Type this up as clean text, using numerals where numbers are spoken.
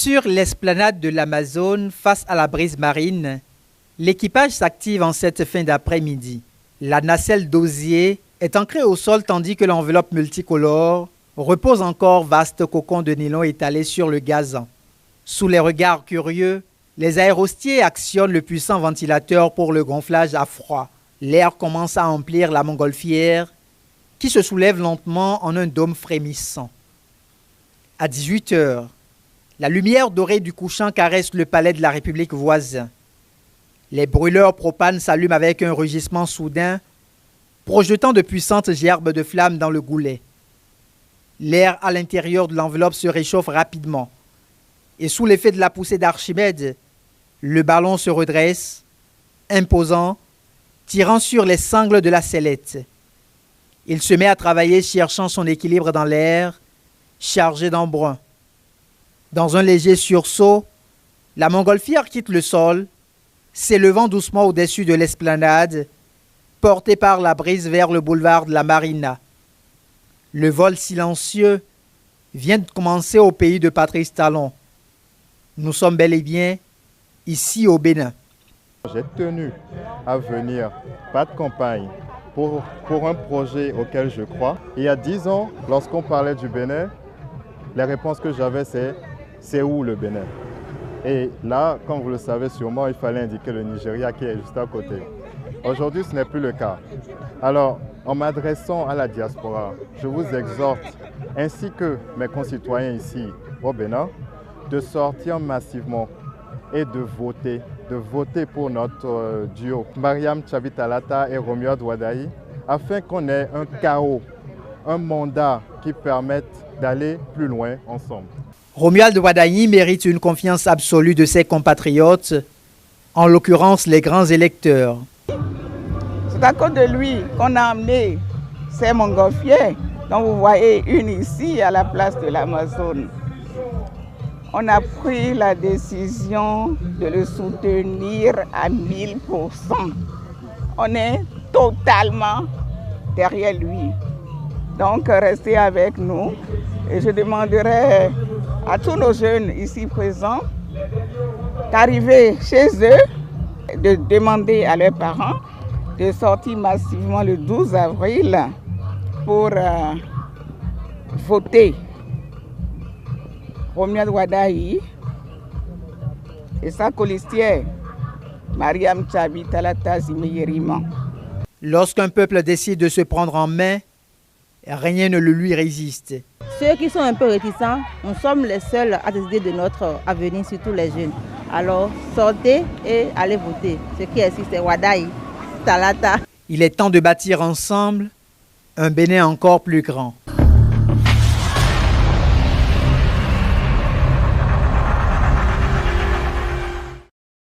Sur l'esplanade de l'Amazone, face à la brise marine, l'équipage s'active en cette fin d'après-midi. La nacelle d'osier est ancrée au sol tandis que l'enveloppe multicolore repose encore vaste cocon de nylon étalé sur le gazon. Sous les regards curieux, les aérostiers actionnent le puissant ventilateur pour le gonflage à froid. L'air commence à emplir la montgolfière qui se soulève lentement en un dôme frémissant. À 18 h, la lumière dorée du couchant caresse le palais de la République voisin. Les brûleurs propanes s'allument avec un rugissement soudain, projetant de puissantes gerbes de flammes dans le goulet. L'air à l'intérieur de l'enveloppe se réchauffe rapidement. Et sous l'effet de la poussée d'Archimède, le ballon se redresse, imposant, tirant sur les sangles de la sellette. Il se met à travailler cherchant son équilibre dans l'air, chargé d'embrun. Dans un léger sursaut, la montgolfière quitte le sol, s'élevant doucement au-dessus de l'esplanade, portée par la brise vers le boulevard de la Marina. Le vol silencieux vient de commencer au pays de Patrice Talon. Nous sommes bel et bien ici au Bénin. J'ai tenu à venir, pas de campagne, pour un projet auquel je crois. Il y a 10 ans, lorsqu'on parlait du Bénin, les réponses que j'avais c'est où le Bénin? Et là, comme vous le savez sûrement, il fallait indiquer le Nigeria qui est juste à côté. Aujourd'hui, ce n'est plus le cas. Alors, en m'adressant à la diaspora, je vous exhorte, ainsi que mes concitoyens ici au Bénin, de sortir massivement et de voter pour notre duo, Mariam Tchabi Talata et Romuald Wadayi, afin qu'on ait un chaos, un mandat qui permette d'aller plus loin ensemble. Romuald Wadayi mérite une confiance absolue de ses compatriotes, en l'occurrence les grands électeurs. C'est à cause de lui qu'on a amené ces montgolfières, dont vous voyez une ici à la place de l'Amazone. On a pris la décision de le soutenir à 1000%. On est totalement derrière lui. Donc, restez avec nous. Et je demanderai à tous nos jeunes ici présents d'arriver chez eux, de demander à leurs parents de sortir massivement le 12 avril pour voter Romuald Wadayi et sa colistière, Mariam Tchabi Talata Zimeyerima. Lorsqu'un peuple décide de se prendre en main, rien ne le lui résiste. Ceux qui sont un peu réticents, nous sommes les seuls à décider de notre avenir, surtout les jeunes. Alors sortez et allez voter. Ce qui est ici, c'est Wadayi Talata. Il est temps de bâtir ensemble un Bénin encore plus grand.